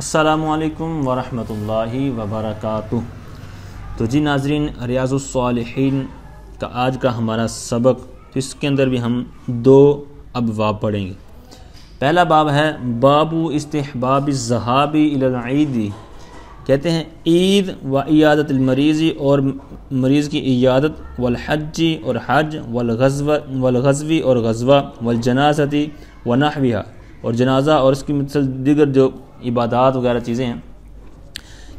السلام علیکم ورحمۃ اللہ وبرکاتہ۔ تو جی ناظرین، ریاض الصالحین کا آج کا ہمارا سبق، تو اس کے اندر بھی ہم دو ابواب پڑھیں گے۔ پہلا باب ہے باب استحباب الذهاب الی العید، کہتے ہیں عید و عیادت المریض، اور مریض کی عیادت، والحج اور حج، والغزو اور غزوہ، والجنازۃ ونحوها اور جنازہ اور اس کی مثل دیگر جو عبادات وغیرہ چیزیں ہیں،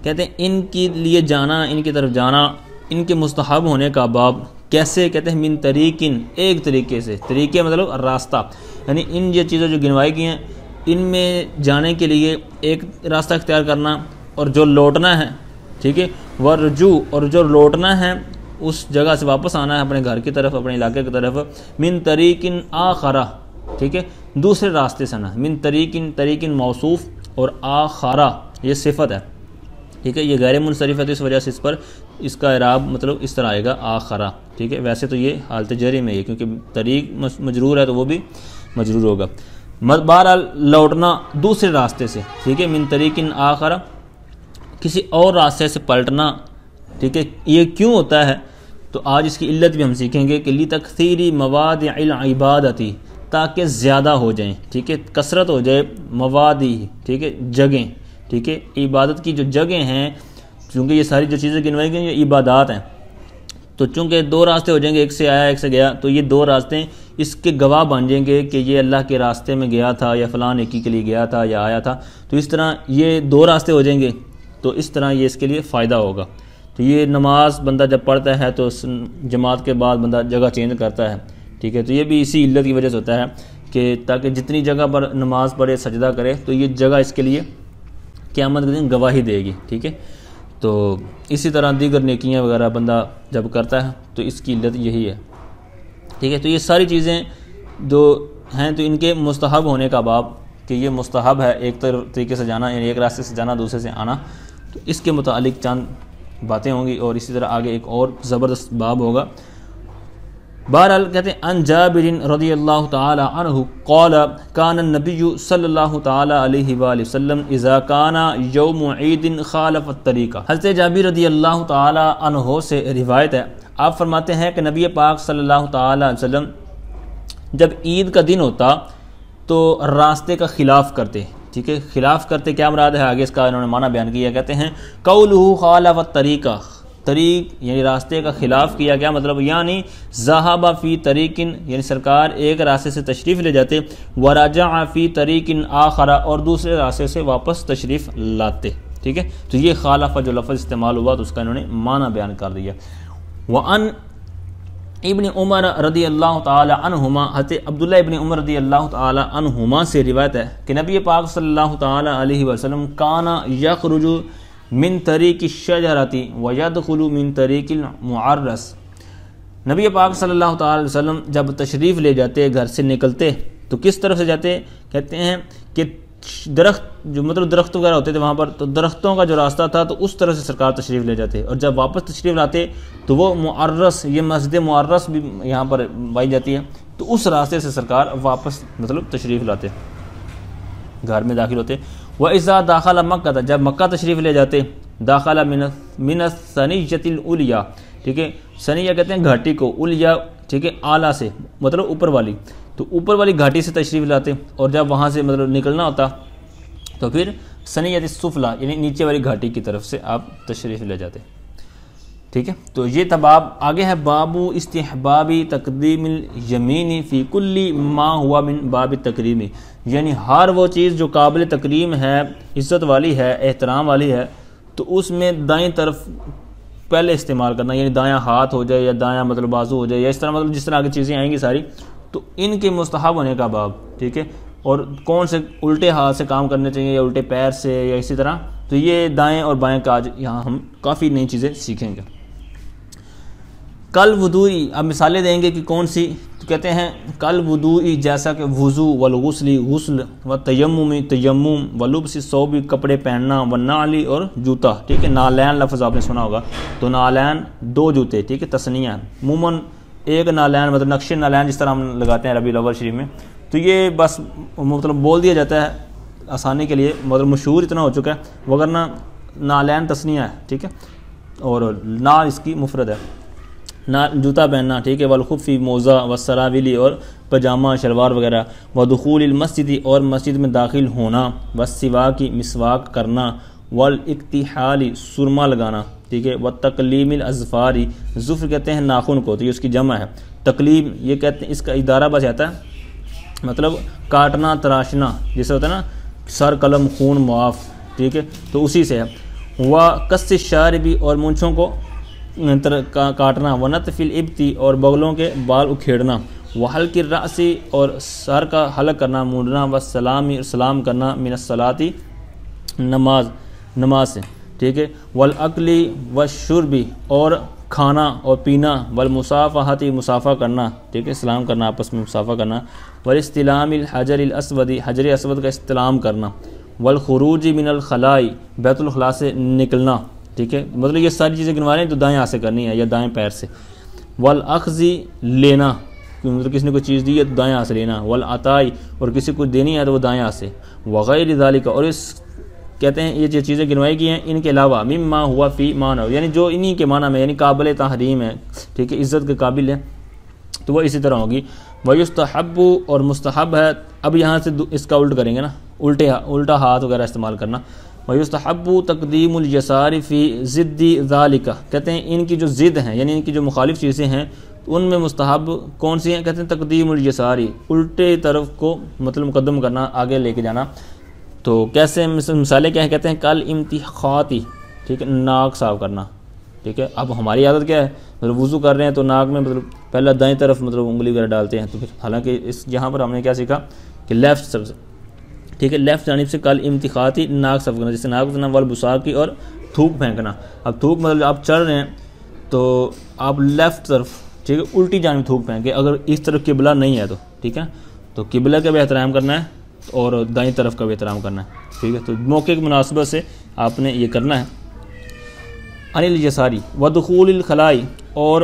کہتے ہیں ان کے لیے جانا، ان کی طرف جانا، ان کے مستحب ہونے کا باب۔ کیسے؟ کہتے ہیں من طریقن، ایک طریقے سے، طریقے مطلب راستہ، یعنی ان یہ چیزیں جو گنوائی گئی ہیں ان میں جانے کے لیے ایک راستہ اختیار کرنا، اور جو لوٹنا ہے، ٹھیک ہے، ورجوع اور جو لوٹنا ہے اس جگہ سے واپس آنا ہے اپنے گھر کی طرف، اپنے علاقے کی طرف، من طریقن آخرہ، ٹھیک ہے، دوسرے راستے سے آنا، من طریقن موصوف، اور آخرہ یہ صفت ہے، ٹھیک ہے، یہ غیر منصرف ہے تو اس وجہ سے اس پر اس کا اعراب مطلب اس طرح آئے گا آخرہ، ٹھیک ہے۔ ویسے تو یہ حالت جری میں ہے کیونکہ طریق مجرور ہے تو وہ بھی مجرور ہوگا۔ بہرحال لوٹنا دوسرے راستے سے، ٹھیک ہے، من طریقن آخرہ، کسی اور راستے سے پلٹنا، ٹھیک ہے۔ یہ کیوں ہوتا ہے تو آج اس کی علت بھی ہم سیکھیں گے کہ لتکثیر مواضع العبادۃ، تاکہ زیادہ ہو جائیں، ٹھیک ہے، کثرت ہو جائے مواضع، ٹھیک ہے، جگہیں، ٹھیک ہے، عبادت کی جو جگہیں ہیں، چونکہ یہ ساری جو چیزیں گنوائی گئی یہ عبادات ہیں، تو چونکہ دو راستے ہو جائیں گے، ایک سے آیا ایک سے گیا، تو یہ دو راستے اس کے گواہ بن جائیں گے کہ یہ اللہ کے راستے میں گیا تھا یا فلاں نیکی کے لیے گیا تھا یا آیا تھا، تو اس طرح یہ دو راستے ہو جائیں گے، تو اس طرح یہ اس کے لیے فائدہ ہوگا۔ تو یہ نماز بندہ جب پڑھتا ہے تو جماعت کے بعد بندہ جگہ چینج کرتا ہے، ٹھیک ہے، تو یہ بھی اسی علت کی وجہ سے ہوتا ہے کہ تاکہ جتنی جگہ پر نماز پڑھے سجدہ کرے تو یہ جگہ اس کے لیے قیامت کے دن گواہی دے گی، ٹھیک ہے۔ تو اسی طرح دیگر نیکیاں وغیرہ بندہ جب کرتا ہے تو اس کی علت یہی ہے، ٹھیک ہے۔ تو یہ ساری چیزیں جو ہیں تو ان کے مستحب ہونے کا باب، کہ یہ مستحب ہے ایک طریقے سے جانا، یعنی ایک راستے سے جانا دوسرے سے آنا، تو اس کے متعلق چند باتیں ہوں گی، اور اسی طرح آگے ایک اور زبردست باب ہوگا۔ بہرحال کہتے ہیں ان جابر رضی اللہ تعالی عنہ قال کان النبی صلی اللہ تعالی علیہ وآلہ وسلم اذا کان یوم عید خالف الطریقہ۔ حضرت جابر رضی اللہ تعالی عنہ سے روایت ہے، آپ فرماتے ہیں کہ نبی پاک صلی اللہ تعالی علیہ وسلم جب عید کا دن ہوتا تو راستے کا خلاف کرتے، ٹھیک ہے۔ خلاف کرتے کیا مراد ہے، آگے اس کا انہوں نے معنی بیان کیا، کہتے ہیں قولہ خالف الطریقہ، طریق یعنی راستے کا خلاف کیا، کیا مطلب، یعنی ذہب فی طریقن، یعنی سرکار ایک راستے سے تشریف لے جاتے، ورجع فی طریقن آخر، اور دوسرے راستے سے واپس تشریف لاتے، ٹھیک ہے۔ تو یہ خالف جو لفظ استعمال ہوا تو اس کا انہوں نے معنی بیان کر دیا۔ وعن ابن عمر رضی اللہ تعالی عنہما، حضرت عبداللہ ابن عمر رضی اللہ تعالی عنہما سے روایت ہے کہ نبی پاک صلی اللہ تعالی علیہ وسلم کان یخرج من طریق الشجرۃ ویدخل من طریق المعرس، نبی پاک صلی اللہ تعالی علیہ وسلم جب تشریف لے جاتے، گھر سے نکلتے تو کس طرف سے جاتے، کہتے ہیں کہ درخت جو مطلب درخت وغیرہ ہوتے تھے وہاں پر، تو درختوں کا جو راستہ تھا تو اس طرف سے سرکار تشریف لے جاتے، اور جب واپس تشریف لاتے تو وہ معرس، یہ مسجد معرس بھی یہاں پر پائی جاتی ہے، تو اس راستے سے سرکار واپس مطلب تشریف لاتے، گھر میں داخل ہوتے۔ وَإِذَا دَخَلَ مَکَّةَ، جب مکہ تشریف لے جاتے، داخلہ من الثنیۃ العلیٰ، ٹھیک ہے، ثنیہ کہتے ہیں گھاٹی کو، علیٰ ٹھیک ہے اعلیٰ سے مطلب اوپر والی، تو اوپر والی گھاٹی سے تشریف لاتے، اور جب وہاں سے مطلب نکلنا ہوتا تو پھر ثنیۃ السفلیٰ یعنی نیچے والی گھاٹی کی طرف سے آپ تشریف لے جاتے، ٹھیک ہے۔ تو یہ تباب آگے ہے باب استحباب تقدیم الیمین فی کل ما ہوا من باب التکریم، یعنی ہر وہ چیز جو قابل تکریم ہے، عزت والی ہے، احترام والی ہے، تو اس میں دائیں طرف پہلے استعمال کرنا، یعنی دایاں ہاتھ ہو جائے یا دایاں مطلب بازو ہو جائے، یا اس طرح مطلب جس طرح آگے چیزیں آئیں گی ساری، تو ان کے مستحب ہونے کا باب، ٹھیک ہے، اور کون سے الٹے ہاتھ سے کام کرنے چاہیے یا الٹے پیر سے یا اسی طرح، تو یہ دائیں اور بائیں کا آج یہاں ہم کافی نئی چیزیں سیکھیں گے۔ کل وضوئی، اب مثالیں دیں گے کہ کون سی، تو کہتے ہیں کل وضوئی جیسا کہ وضو، والغسل غسل، والتیمم تیمم، ولبس الثوب کپڑے پہننا، والنعل اور جوتا، ٹھیک ہے۔ نالین لفظ آپ نے سنا ہوگا، تو نالین دو جوتے، ٹھیک ہے، تثنیہ، عموماً ایک نالین مطلب نقش نالین جس طرح ہم لگاتے ہیں ربیع الاول شریف میں، تو یہ بس مطلب بول دیا جاتا ہے آسانی کے لیے مگر مشہور اتنا ہو چکا ہے، وگرنہ نالین تسنیہ ہے، ٹھیک ہے، اور نال اس کی مفرد ہے، جوتا پہننا، ٹھیک ہے، والخفی موزہ والسراویلی اور پجامہ شلوار وغیرہ، ودخول المسجد اور مسجد میں داخل ہونا، والسواک مسواک کرنا، والاکتحال سرما لگانا، ٹھیک ہے، وتقلیم الاظفار ظفر کہتے ہیں ناخن کو، تو یہ اس کی جمع ہے، تقلیم یہ کہتے ہیں اس کا ادارہ بس آتا ہے مطلب کاٹنا تراشنا، جیسے ہوتا ہے نا سر قلم خون معاف، ٹھیک ہے، تو اسی سے ہے، وقص الشارب اور مونچھوں کو کاٹنا، ونتف الابط اور بغلوں کے بال اکھیڑنا، وحلق الرأس اور سر کا حلق کرنا مونڈنا، والسلام سلام کرنا، من الصلاۃ نماز سے، ٹھیک ہے، والاکل والشرب اور کھانا اور پینا، والمصافحۃ مصافحہ کرنا، ٹھیک ہے، سلام کرنا آپس میں مصافحہ کرنا، والاستلام الحجر الاسود حجر اسود کا استلام کرنا، والخروج من الخلاء بیت الخلاء سے نکلنا، ٹھیک ہے، مطلب یہ ساری چیزیں گنوا رہے ہیں تو دائیں ہاتھ سے کرنی ہے یا دائیں پیر سے، والاخذ لینا، مطلب کسی نے کوئی چیز دی ہے تو دائیں ہاتھ سے لینا، والعطاء اور کسی کو دینی ہے تو وہ دائیں ہاتھ سے، وغیر ذالک اور اس کہتے ہیں یہ جو چیزیں گنوائی گئی ہیں ان کے علاوہ مما ہوا فی معنی یعنی جو انہی کے معنی میں یعنی قابل تحریم ہے، ٹھیک ہے، عزت کے قابل ہے، تو وہ اسی طرح ہوگی، ویستحب اور مستحب ہے، اب یہاں سے اس کا الٹ کریں گے نا، الٹا ہاتھ وغیرہ استعمال کرنا، ویستحب تقدیم الیسار فی ضد ذالک کہتے ہیں ان کی جو ضد ہیں یعنی ان کی جو مخالف چیزیں ہیں ان میں مستحب کون سی ہیں، کہتے ہیں تقدیم الیساری الٹے طرف کو مطلب مقدم کرنا، آگے لے کے جانا، تو کیسے مثالیں کیا ہیں، کہتے ہیں کل امتخاطی، ٹھیک ہے، ناک صاف کرنا، ٹھیک ہے، اب ہماری عادت کیا ہے مطلب وضو کر رہے ہیں تو ناک میں مطلب پہلا دائیں طرف مطلب انگلی وغیرہ ڈالتے ہیں، تو پھر حالانکہ اس یہاں پر ہم نے کیا سیکھا کہ لیفٹ طرف سے، ٹھیک ہے، لیفٹ جانب سے کل امتخاطی ناک صاف کرنا، جیسے ناک اٹھنا، والبساقی اور تھوک پھینکنا، اب تھوک مطلب آپ چل رہے ہیں تو آپ لیفٹ طرف، ٹھیک ہے، الٹی جانب تھوک پھینکیں، اگر اس طرف قبلہ نہیں ہے تو، ٹھیک ہے، تو قبلہ کا بھی احترام کرنا ہے اور دائیں طرف کا بھی احترام کرنا ہے، ٹھیک ہے، تو موقع کی مناسبت سے آپ نے یہ کرنا ہے، عن الیساری ودخول الخلاء اور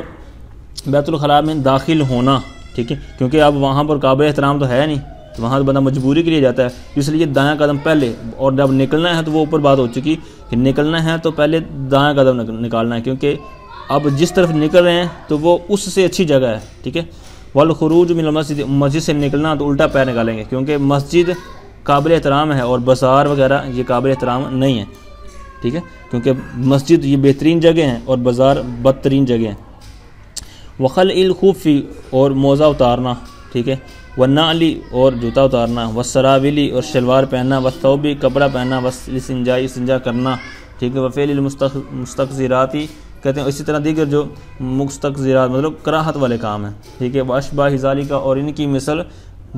بیت الخلاء میں داخل ہونا، ٹھیک ہے، کیونکہ اب وہاں پر قابل احترام تو ہے نہیں، تو وہاں بندہ مجبوری کے لیے جاتا ہے، اس لیے دایاں قدم پہلے، اور جب نکلنا ہے تو وہ اوپر بات ہو چکی کہ نکلنا ہے تو پہلے دایاں قدم نکالنا ہے، کیونکہ اب جس طرف نکل رہے ہیں تو وہ اس سے اچھی جگہ ہے، ٹھیک ہے، والخروج من المسجد مسجد سے نکلنا تو الٹا پیر نکالیں گے، کیونکہ مسجد قابل احترام ہے اور بازار وغیرہ یہ قابل احترام نہیں ہے، ٹھیک ہے، کیونکہ مسجد یہ بہترین جگہ ہیں اور بازار بدترین جگہ ہیں، وخلع الخف اور موزہ اتارنا، ٹھیک ہے، والنعل اور جوتا اتارنا، والسراویل اور شلوار پہننا، والثوب کپڑا پہننا، والاستنجاء استنجا کرنا، ٹھیک ہے، وفعل المستقذرات کہتے ہیں اسی طرح دیگر جو مستقذرات مطلب کراہت والے کام ہیں، ٹھیک ہے، واشباہ ذالک اور ان کی مثل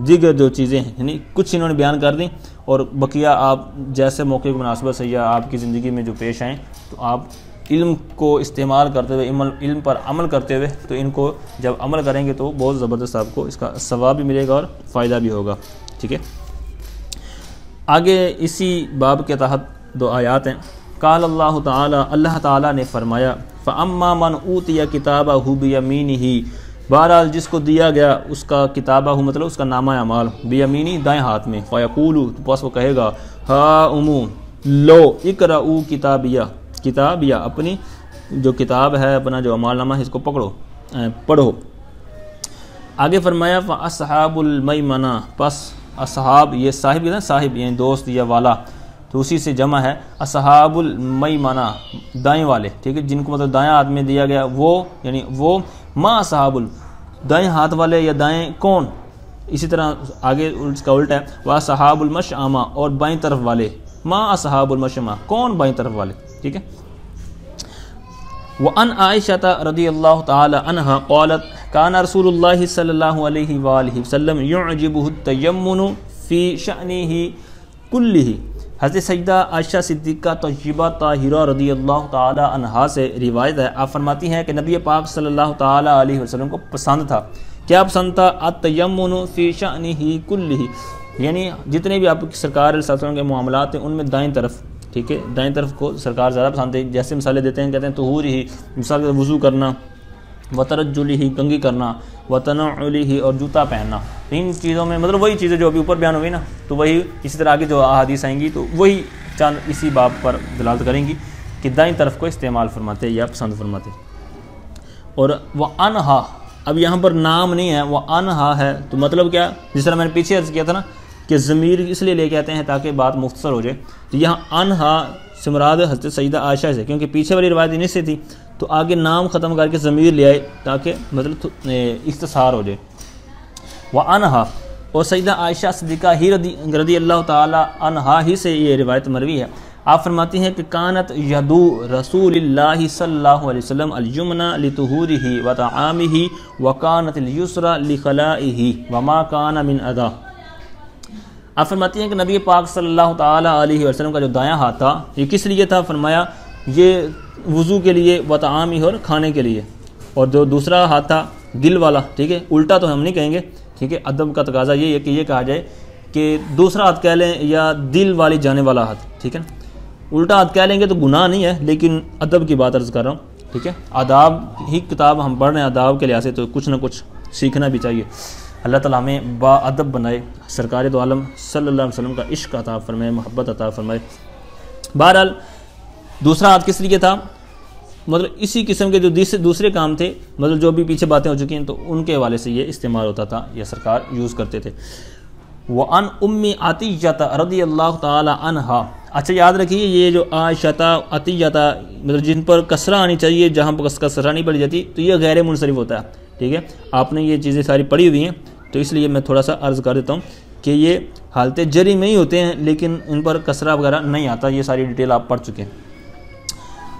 دیگر جو چیزیں ہیں، یعنی کچھ انہوں نے بیان کر دیں اور بقیہ آپ جیسے موقع کی مناسبت سے یا آپ کی زندگی میں جو پیش آئیں تو آپ علم کو استعمال کرتے ہوئے علم پر عمل کرتے ہوئے تو ان کو جب عمل کریں گے تو بہت زبردست آپ کو اس کا ثواب بھی ملے گا اور فائدہ بھی ہوگا، ٹھیک ہے۔ آگے اسی باب کے تحت دو آیات ہیں، قال اللہ تعالی اللہ تعالیٰ نے فرمایا فَأَمَّا مَنْ أُوتِيَ كِتَابَهُ بِيَمِينِهِ بہرحال جس کو دیا گیا اس کا کتابہ مطلب اس کا نامہ اعمال بیمینی دائیں ہاتھ میں، فَيَقُولُ تو بس وہ کہے گا ہَا لو اقرؤوا کتابیہ اپنی جو کتاب ہے اپنا جو اعمال نامہ ہے اس کو پڑھو۔ آگے فرمایا فَأَصْحَابُ الْمَيْمَنَةِ پس اصحاب یہ صاحب ہے نا، صاحب یعنی دوست یا والا، تو اسی سے جمع ہے اصحاب المیمنہ دائیں والے، ٹھیک ہے، جن کو مطلب دائیں ہاتھ میں دیا گیا وہ یعنی وہ ما اصحاب دائیں ہاتھ والے یا دائیں کون، اسی طرح آگے اس کا الٹ ہے واصحاب المشأمہ اور بائیں طرف والے، ما اصحاب المشأمہ کون بائیں طرف والے، ٹھیک ہے۔ وعن عائشہ رضی اللہ تعالی عنہا قالت کان رسول اللہ صلی اللہ علیہ وآلہ وسلم یعجبہ التیمن فی شأنہ کلہ، حضرت سیدہ عائشہ صدیقہ طیبہ طاہرہ رضی اللہ تعالی عنہا سے روایت ہے، آپ فرماتی ہیں کہ نبی پاک صلی اللہ تعالی علیہ وسلم کو پسند تھا، کیا پسند تھا، التیمن فی شأنہ کلہ، یعنی جتنے بھی آپ کی سرکار علیہ السلام کے معاملات ہیں ان میں دائیں طرف، ٹھیک ہے، دائیں طرف کو سرکار زیادہ پسند ہے، جیسے مثالیں دیتے ہیں، کہتے ہیں طہور ہی مثال کے وضو کرنا، وترجلی ہی کنگھی کرنا، وتنعلی ہی اور جوتا پہننا. ان چیزوں میں مطلب وہی چیزیں جو ابھی اوپر بیان ہوئی نا، تو وہی اسی طرح آگے جو احادیث آئیں گی تو وہی چند اسی باب پر دلالت کریں گی کہ دائیں طرف کو استعمال فرماتے یا پسند فرماتے. اور وانہا، اب یہاں پر نام نہیں ہے، وانہا ہے، تو مطلب کیا، جس طرح میں نے پیچھے عرض کیا تھا نا کہ ضمیر اس لیے لے کے آتے ہیں تاکہ بات مختصر ہو جائے. تو یہاں انہا سے مراد حضرت سیدہ عائشہ سے، کیونکہ پیچھے والی روایت انہیں سے تھی، تو آگے نام ختم کر کے ضمیر لے آئے تاکہ مطلب اختصار ہو جائے. وانہا، اور سیدہ عائشہ صدیقہ ہی رضی اللہ تعالی عنہا ہی سے یہ روایت مروی ہے. آپ فرماتی ہیں کہ کانت یدو رسول اللہ صلی اللہ علیہ وسلم الیمنى لطہورہ وطعامہ وکانت الیسرى لخلائہ وما کان من اذی. آپ فرماتی ہیں کہ نبی پاک صلی اللہ تعالی علیہ وسلم کا جو دایاں ہاتھ تھا یہ کس لیے تھا؟ فرمایا یہ وضو کے لیے، وطعامہ اور کھانے کے لیے. اور جو دوسرا ہاتھ تھا دل والا، ٹھیک ہے، الٹا تو ہم نہیں کہیں گے، ٹھیک ہے، ادب کا تقاضا یہ ہے کہ یہ کہا جائے کہ دوسرا ہاتھ کہہ لیں یا دل والی جانے والا ہاتھ، ٹھیک ہے. الٹا ہاتھ کہہ لیں گے تو گناہ نہیں ہے، لیکن ادب کی بات عرض کر رہا ہوں، ٹھیک ہے. آداب ہی کتاب ہم پڑھ رہے ہیں، آداب کے لحاظ سے تو کچھ نہ کچھ سیکھنا بھی چاہیے. اللہ تعالیٰ ہمیں با ادب بنائے، سرکار دو عالم صلی اللہ علیہ وسلم کا عشق عطا فرمائے، محبت عطا فرمائے. بہرحال دوسرا ہاتھ کس لیے تھا؟ مطلب اسی قسم کے جو دوسرے کام تھے، مطلب جو بھی پیچھے باتیں ہو چکی ہیں، تو ان کے حوالے سے یہ استعمال ہوتا تھا یا سرکار یوز کرتے تھے. وعن ام عطیہ رضی اللہ تعالی عنہا. اچھا یاد رکھیے یہ جو عائشہ عطیہ مطلب جن پر کسرہ آنی چاہیے، جہاں پر کسرہ نہیں پڑی جاتی، تو یہ غیر منصرف ہوتا ہے، ٹھیک ہے. آپ نے یہ چیزیں ساری پڑھی ہوئی ہیں، تو اس لیے میں تھوڑا سا عرض کر دیتا ہوں کہ یہ حالت جری میں ہی ہوتے ہیں، لیکن ان پر کسرہ وغیرہ نہیں آتا. یہ ساری ڈیٹیل آپ پڑھ چکے ہیں.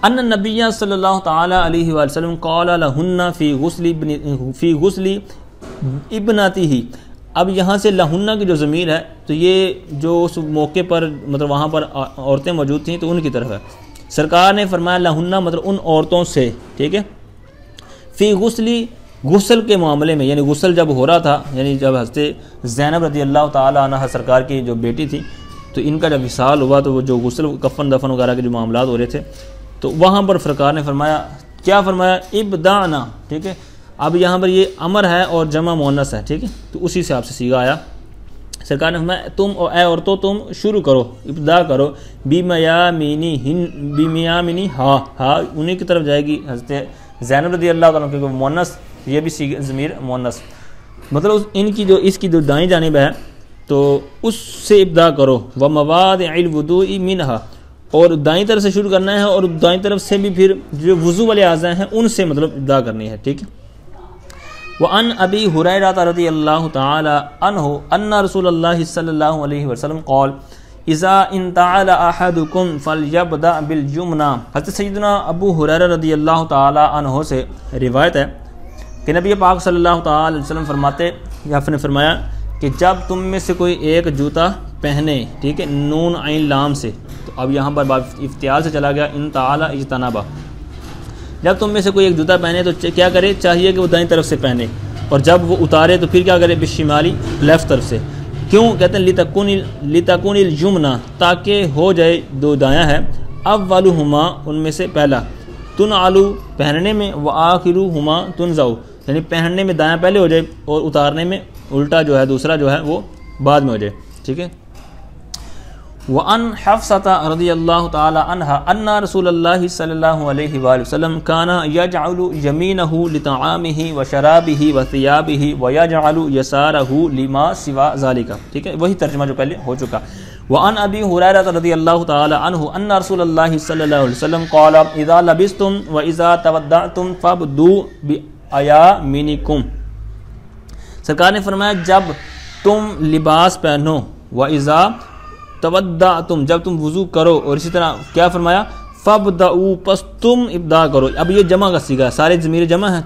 ان نبی صلی اللہ تعالی علیہ وسلم قال لہن فی غسل ابنتہ. اب یہاں سے لہن کی جو ضمیر ہے تو یہ جو اس موقع پر مطلب وہاں پر عورتیں موجود تھیں تو ان کی طرف ہے. سرکار نے فرمایا لہن مطلب ان عورتوں سے، ٹھیک ہے. فی غسل کے معاملے میں، یعنی غسل جب ہو رہا تھا، یعنی جب حضرت زینب رضی اللہ تعالی عنہا سرکار کی جو بیٹی تھی، تو ان کا جب وصال ہوا تو وہ جو غسل کفن دفن وغیرہ کے جو معاملات ہو رہے تھے، تو وہاں پر سرکار نے فرمایا، کیا فرمایا؟ ابدعنا، ٹھیک ہے. اب یہاں پر یہ امر ہے اور جمع مؤنث ہے، ٹھیک ہے، تو اسی سے آپ سے سیگا آیا. سرکار نے فرمایا تم اے عورتوں تم شروع کرو، ابدا کرو، بیمیامنی ہا انہیں کی طرف جائے گی حضرت زینب رضی اللہ تعالیٰ، کیونکہ مؤنث، یہ بھی ضمیر مؤنث، مطلب ان کی جو اس کی جو دائیں جانب ہے تو اس سے ابدا کرو. ومواضع الوضوء منہا، اور دائیں طرف سے شروع کرنا ہے، اور دائیں طرف سے بھی پھر جو وضو والے اعضاء ہیں ان سے مطلب ابدا کرنی ہے، ٹھیک ہے. وعن ابی ہریرہ رضی اللہ تعالی عنہ ان رسول اللہ صلی اللہ علیہ وسلم قال اذا انتعل احدکم فلیبدأ بالیمنی. حضرت سیدنا ابو ہریرہ رضی اللہ تعالی عنہ سے روایت ہے کہ نبی پاک صلی اللہ تعالی علیہ وسلم فرماتے یا آپ نے فرمایا کہ جب تم میں سے کوئی ایک جوتا پہنے، ٹھیک ہے، نون عین لام سے، تو اب یہاں پر باب افتعال سے چلا گیا، انتعل اجتنبا. جب تم میں سے کوئی ایک جوتا پہنے تو کیا کرے؟ چاہیے کہ وہ دائیں طرف سے پہنے، اور جب وہ اتارے تو پھر کیا کرے؟ بالشمالی، لیفٹ طرف سے. کیوں؟ کہتے ہیں لتکون الیمنی، تاکہ ہو جائے دو دایاں ہے، اولہما ان میں سے پہلا، تنعلو پہننے میں، وآخرہما تنزعو یعنی پہننے میں دایاں پہلے ہو جائے اور اتارنے میں الٹا جو ہے دوسرا جو ہے وہ بعد میں ہو جائے، ٹھیک ہے. وعن حفصة رضی اللہ تعالی عنہا ان رسول اللہ صلی اللہ علیہ وآلہ وسلم کان یجعل یمینہ لطعامہ وشرابہ وثیابہ ویجعل یسارہ لما سوا ذلک، ٹھیک ہے، وہی ترجمہ جو پہلے ہو چکا. وعن ابی ہریرہ رضی اللہ تعالی عنہ ان رسول اللہ صلی اللہ علیہ وسلم قال اذا لبستم واذا تودعتم فابدوا بایامینکم. سرکار نے فرمایا جب تم لباس پہنو، واذا تودعتم جب تم وضو کرو، اور اسی طرح کیا فرمایا؟ فابدعوا پس تم ابدا کرو. اب یہ جمع کا صیغہ ہے، سارے ضمیر جمع ہیں،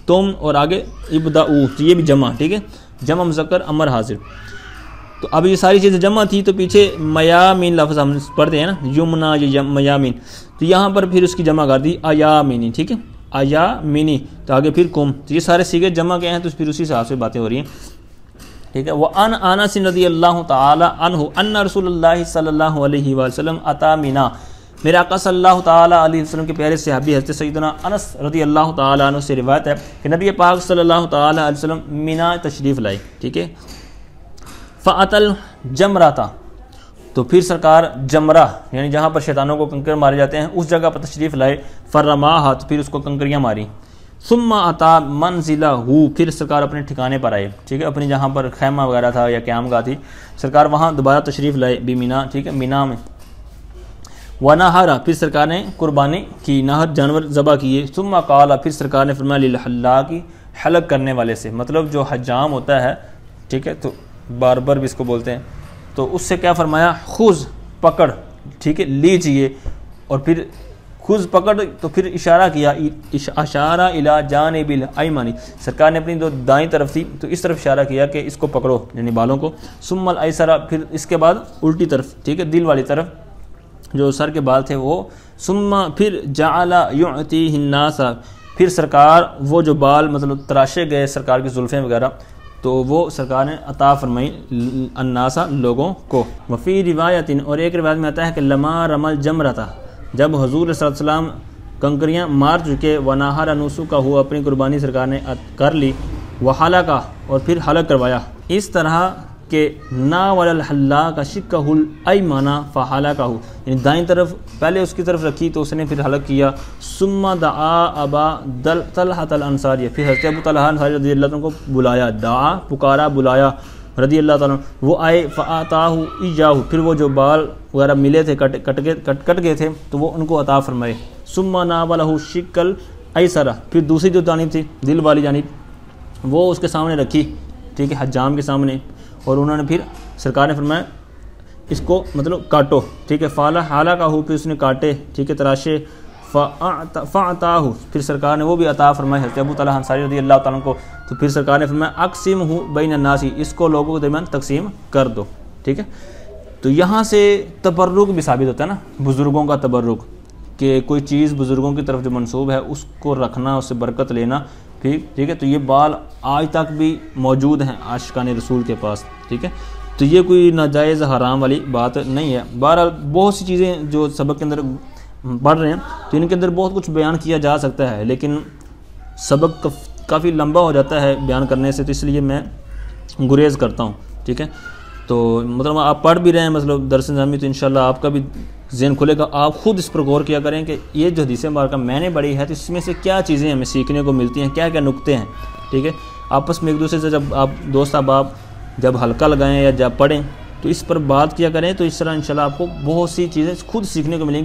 تم اور آگے ابدعوا، تو یہ بھی جمع، ٹھیک ہے، جمع مذکر امر حاضر. تو اب یہ ساری چیزیں جمع تھی، تو پیچھے میامین لفظ ہم پڑھتے ہیں نا، یمنا یا میامین، تو یہاں پر پھر اس کی جمع کر دی ایامینی، ٹھیک ہے، ایامینی، تو آگے پھر کم، تو یہ سارے صیغے جمع کے ہیں، تو پھر اسی حساب سے باتیں ہو رہی ہیں، ٹھیک ہے. وعن انس رضی اللہ تعالی عنہ ان رسول اللہ صلی اللہ علیہ وسلم اتی منی میرے آقا صلی اللہ تعالیٰ علیہ وسلم کے پیارے صحابی حضرت سیدنا انس رضی اللہ تعالیٰ عنہ سے روایت ہے کہ نبی پاک صلی اللہ تعالیٰ علیہ وسلم مینا تشریف لائے، ٹھیک ہے، فَأَتَى الْجَمْرَةَ، تو پھر سرکار جمرہ یعنی جہاں پر شیطانوں کو کنکر مارے جاتے ہیں اس جگہ پر تشریف لائے، فَرَمَاهَا، تو پھر اس کو کنکریاں ماری، ثُمَّ أَتَى مَنزِلَهُ، پھر سرکار اپنے ٹھکانے پر آئے، ٹھیک ہے، اپنی جہاں پر خیمہ وغیرہ تھا یا قیام گاہ تھی، سرکار وہاں دوبارہ تشریف لائے بِمِنَا، ٹھیک ہے، مینا میں، وَنَحَرَ، پھر سرکار نے قربانی کی، نہر جانور ذبح کیے، ثُمَّ قَالَ، پھر سرکار نے فرمایا لِلْحَلَّاقِ، حلق کرنے والے سے، مطلب جو حجام ہوتا ہے، ٹھیک ہے، تو باربر بھی اس کو بولتے ہیں، تو اس سے کیا فرمایا، خُذ، پکڑ، ٹھیک ہے، لیجئے، اور پھر خُذ پکڑ، تو پھر اشارہ کیا، اشارہ الی جانب الایمن، سرکار نے اپنی جو دائیں طرف تھی تو اس طرف اشارہ کیا کہ اس کو پکڑو، یعنی بالوں کو، ثم الایسر، پھر اس کے بعد الٹی طرف، ٹھیک ہے، دل والی طرف جو سر کے بال تھے وہ، ثم پھر جعل یعطیہ الناس، پھر سرکار وہ جو بال مطلب تراشے گئے سرکار کی زلفیں وغیرہ تو وہ سرکار نے عطا فرمائی الناس لوگوں کو۔ وفی روایت، اور ایک روایت میں آتا ہے کہ لما رمى الجمرۃ، جب حضور صلی اللہ علیہ وسلم کنکریاں مار چکے، ونحر نسکہ، اپنی قربانی سرکار نے کر لی، وحلق، اور پھر حلق کروایا، اس طرح کہ ناول الحلاق شقہ الایمن فحلقہ، یعنی دائیں طرف پہلے اس کی طرف رکھی تو اس نے پھر حلق کیا، ثم دعا ابا طلحہ الانصاری، پھر حضرت ابو طلحہ انصاری رضی اللہ عنہ کو بلایا، دعا پکارا، بلایا رضی اللہ تعالیٰ عنہ، وہ آئے، فآتاہ ایجاہ، پھر وہ جو بال وغیرہ ملے تھے کٹ گئے تھے تو وہ ان کو عطا فرمائے، ثم ناولہ شق الایسر، پھر دوسری جو جانب تھی دل والی جانب وہ اس کے سامنے رکھی، ٹھیک ہے، حجام کے سامنے، اور انہوں نے پھر سرکار نے فرمایا اس کو مطلب کاٹو، ٹھیک ہے، حلقہ، پھر اس نے کاٹے، ٹھیک ہے، تراشے، فَأَعْتَاهُ، پھر سرکار نے وہ بھی عطا فرمائے حضرت ابو طلحہ انصاری رضی اللہ تعالیٰ کو، تو پھر سرکار نے فرمایا اقسمہ بین الناس، اس کو لوگوں کے درمیان تقسیم کر دو، ٹھیک ہے۔ تو یہاں سے تبرک بھی ثابت ہوتا ہے نا، بزرگوں کا تبرک، کہ کوئی چیز بزرگوں کی طرف جو منسوب ہے اس کو رکھنا، اس سے برکت لینا، ٹھیک ہے، تو یہ بال آج تک بھی موجود ہیں عاشقان رسول کے پاس، ٹھیک ہے، تو یہ کوئی ناجائز حرام والی بات نہیں ہے۔ بہرحال بہت سی چیزیں جو سبق کے اندر پڑھ رہے ہیں تو ان کے اندر بہت کچھ بیان کیا جا سکتا ہے، لیکن سبق کافی لمبا ہو جاتا ہے بیان کرنے سے، تو اس لیے میں گریز کرتا ہوں، ٹھیک ہے۔ تو مطلب آپ پڑھ بھی رہے ہیں مطلب درس نظامی، تو انشاءاللہ آپ کا بھی ذہن کھلے گا، آپ خود اس پر غور کیا کریں کہ یہ جو حدیث مبارکہ میں نے پڑھی ہے تو اس میں سے کیا چیزیں ہمیں سیکھنے کو ملتی ہیں، کیا کیا نکتے ہیں، ٹھیک ہے۔ آپس میں ایک دوسرے سے جب آپ دوست احباب جب حلقہ لگائیں یا جب پڑھیں تو اس پر بات کیا کریں، تو اس طرح انشاءاللہ آپ کو بہت سی چیزیں خود سیکھنے کو ملیں گی۔